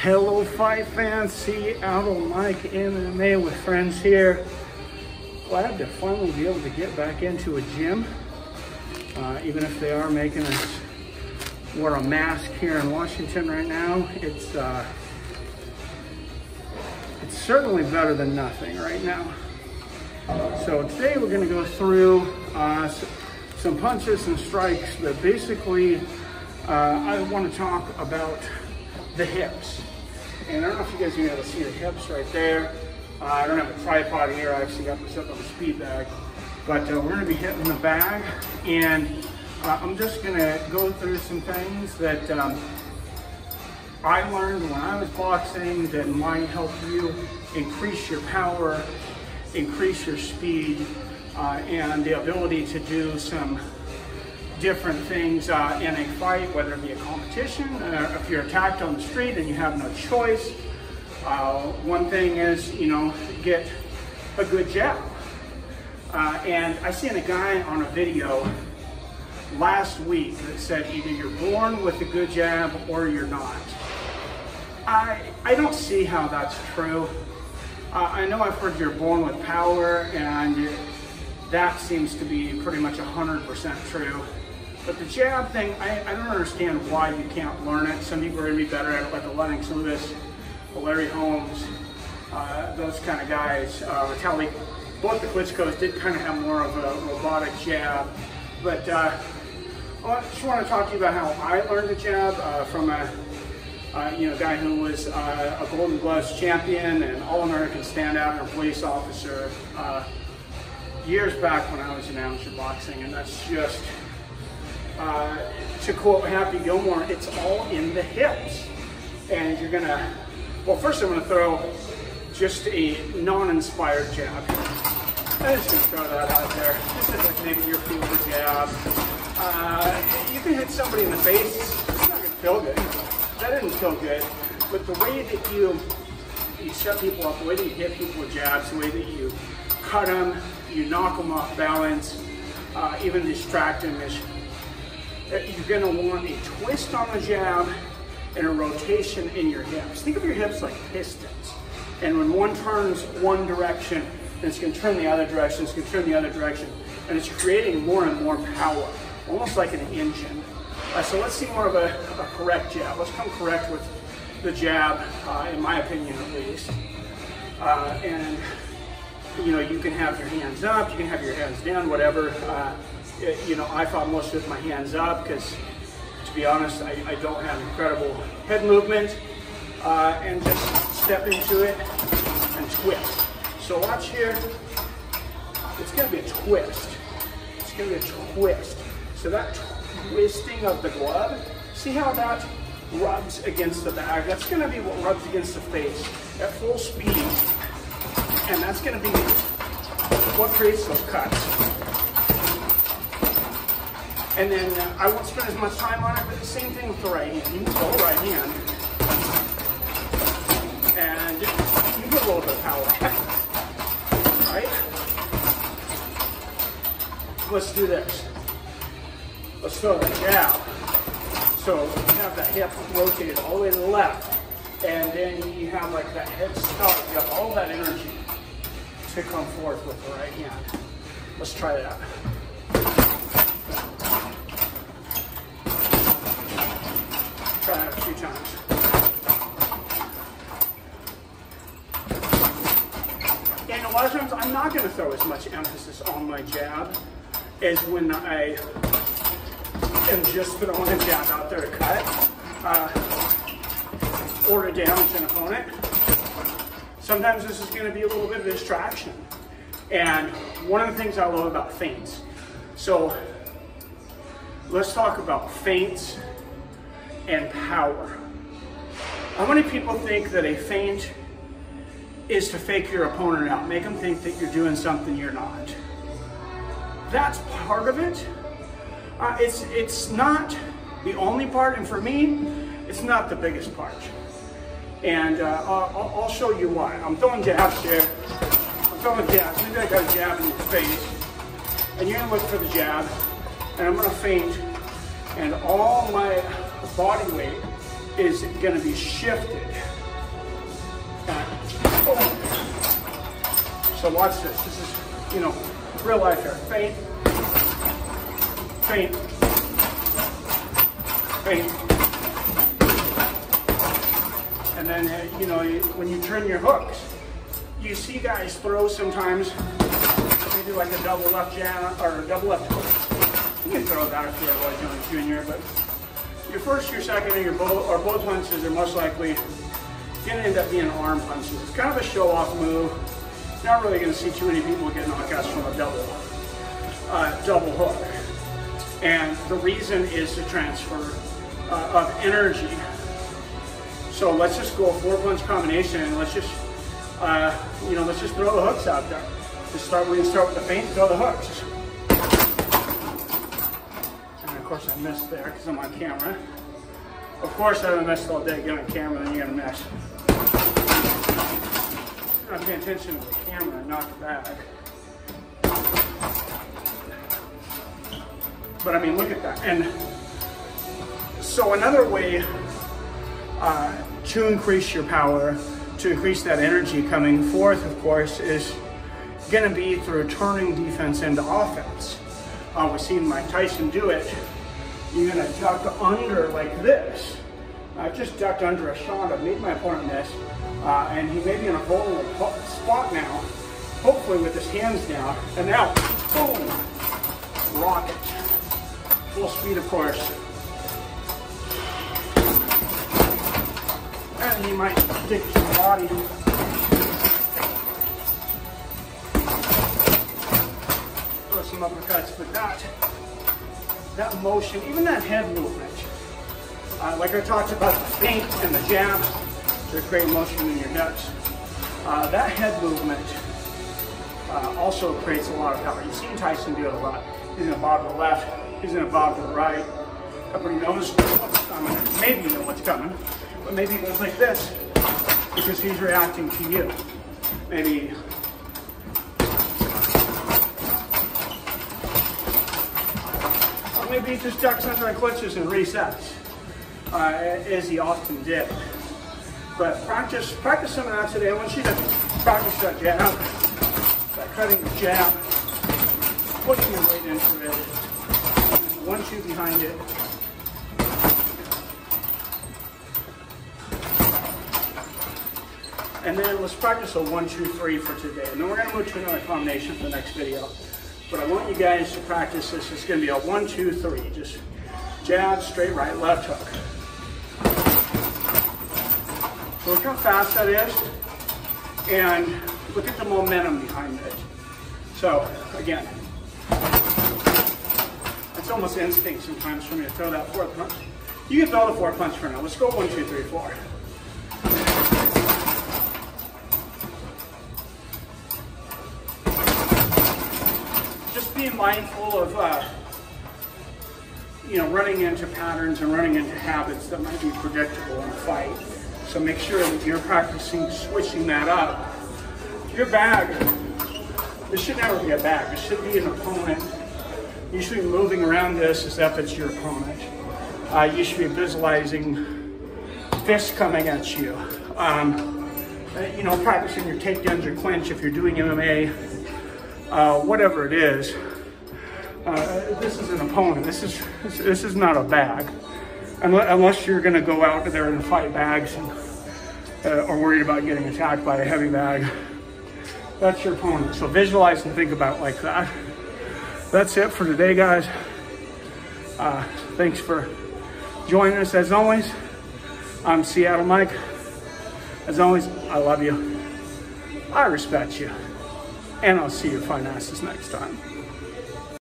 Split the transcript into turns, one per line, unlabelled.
Hello fight fans, Seattle Mike MMA with friends here. Glad to finally be able to get back into a gym, even if they are making us wear a mask here in Washington right now. It's certainly better than nothing right now. So today we're going to go through some punches and strikes, but basically I want to talk about the hips. And I don't know if you guys are able to see the hips right there. I don't have a tripod here. I actually got this up on the speed bag. But we're going to be hitting the bag. And I'm just going to go through some things that I learned when I was boxing that might help you increase your power, increase your speed, and the ability to do some different things in a fight, whether it be a competition, if you're attacked on the street and you have no choice. One thing is, get a good jab. And I seen a guy on a video last week that said either you're born with a good jab or you're not. I don't see how that's true. I know I've heard you're born with power, and that seems to be pretty much 100% true. But the jab thing, I don't understand why you can't learn it. Some people are going to be better at it, like a Lennox Lewis, a Larry Holmes, those kind of guys. Both the Klitschko's did kind of have more of a robotic jab. But I just want to talk to you about how I learned the jab from a guy who was a Golden Gloves champion and All-American standout and police officer years back when I was in amateur boxing, and that's just, to quote Happy Gilmore, it's all in the hips. And you're gonna, well, first I'm gonna throw just a non-inspired jab. I'm just gonna throw that out there. This is like maybe your favorite jab. You can hit somebody in the face, it's not gonna feel good. That didn't feel good, but the way that you set people up, the way that you hit people with jabs, the way that you cut them, you knock them off balance, even distract them, is you're going to want a twist on the jab and a rotation in your hips. Think of your hips like pistons, and when one turns one direction, then it's going to turn the other direction, it's going to turn the other direction, and it's creating more and more power, almost like an engine. So let's see more of a correct jab. Let's come correct with the jab, in my opinion at least. And you can have your hands up, you can have your hands down, whatever. I fought most with my hands up because, to be honest, I don't have incredible head movement. And just step into it and twist. So watch here. It's going to be a twist. It's going to be a twist. So that twisting of the glove, see how that rubs against the bag? That's going to be what rubs against the face at full speed, and that's going to be what creates those cuts. And then I won't spend as much time on it, but the same thing with the right hand. You can go right hand, and you get a little bit of power, right? Let's do this. Let's throw the jab. So you have that hip rotated all the way to the left, and then you have like that head start. You have all that energy to come forth with the right hand. Let's try that. Try that a few times. And a lot of times I'm not going to throw as much emphasis on my jab as when I am just throwing a jab out there to cut or to damage an opponent. Sometimes this is going to be a little bit of a distraction. And one of the things I love about feints. So let's talk about feints and power. How many people think that a feint is to fake your opponent out, make them think that you're doing something you're not? That's part of it. It's not the only part, and for me, it's not the biggest part. And I'll show you why. I'm throwing jabs here. I'm throwing jabs. Maybe I got a jab in your face. And you're gonna look for the jab, and I'm gonna feint, and all my body weight is going to be shifted. So watch this. This is, you know, real life here. Feint, feint, feint. And then, you know, when you turn your hooks, you see guys throw sometimes, they do like a double left jab or a double left hook. You can throw that if you're a Jones Jr., but your first, your second, and your both punches are most likely going to end up being arm punches. It's kind of a show-off move. Not really going to see too many people get knockouts from a double hook. And the reason is the transfer of energy. So let's just go a 4-punch combination, and let's just, you know, let's just throw the hooks out there. Just start. We can start with the feint, throw the hooks. And of course I missed there because I'm on camera. Of course I haven't missed all day. Get on camera, then you're gonna miss. I'm paying attention to the camera and not the bag. But I mean, look at that. And so another way to increase your power, to increase that energy coming forth, of course, is going to be through turning defense into offense. We've seen Mike Tyson do it. You're going to duck under like this. I've just ducked under a shot. I've made my opponent miss, and he may be in a vulnerable spot now, hopefully with his hands down. And now, boom, rocket. Full speed, of course. And he might stick to the body. Throw some uppercuts, but that motion, even that head movement, like I talked about the feint and the jab to create motion in your hips, that head movement also creates a lot of power. You've seen Tyson do it a lot. He's going to bob to the left, he's going to bob to the right. Everybody knows what's coming. Maybe you know what's coming. But maybe he goes like this because he's reacting to you. Maybe or maybe he just ducks under and clinches and resets, as he often did. But practice some of that today. I want you to practice that jab, that cutting jab, pushing your weight into it, 1-2 behind it. And then let's practice a 1-2-3 for today. And then we're going to move to another combination for the next video. But I want you guys to practice this. It's going to be a 1-2-3. Just jab, straight right, left hook. So look how fast that is. And look at the momentum behind it. So again, it's almost instinct sometimes for me to throw that 4th punch. You can throw the 4th punch for now. Let's go 1-2-3-4. Being mindful of, you know, running into patterns and running into habits that might be predictable in a fight. So make sure that you're practicing switching that up. Your bag, this should never be a bag. This should be an opponent. You should be moving around this as if it's your opponent. You should be visualizing fists coming at you. You know, practicing your takedowns or clinch if you're doing MMA. Whatever it is, this is an opponent. This is not a bag, unless you're going to go out there and fight bags and, or worried about getting attacked by a heavy bag. That's your opponent. So visualize and think about it like that. That's it for today, guys. Thanks for joining us. As always, I'm Seattle Mike. As always, I love you. I respect you. And I'll see your fine asses next time.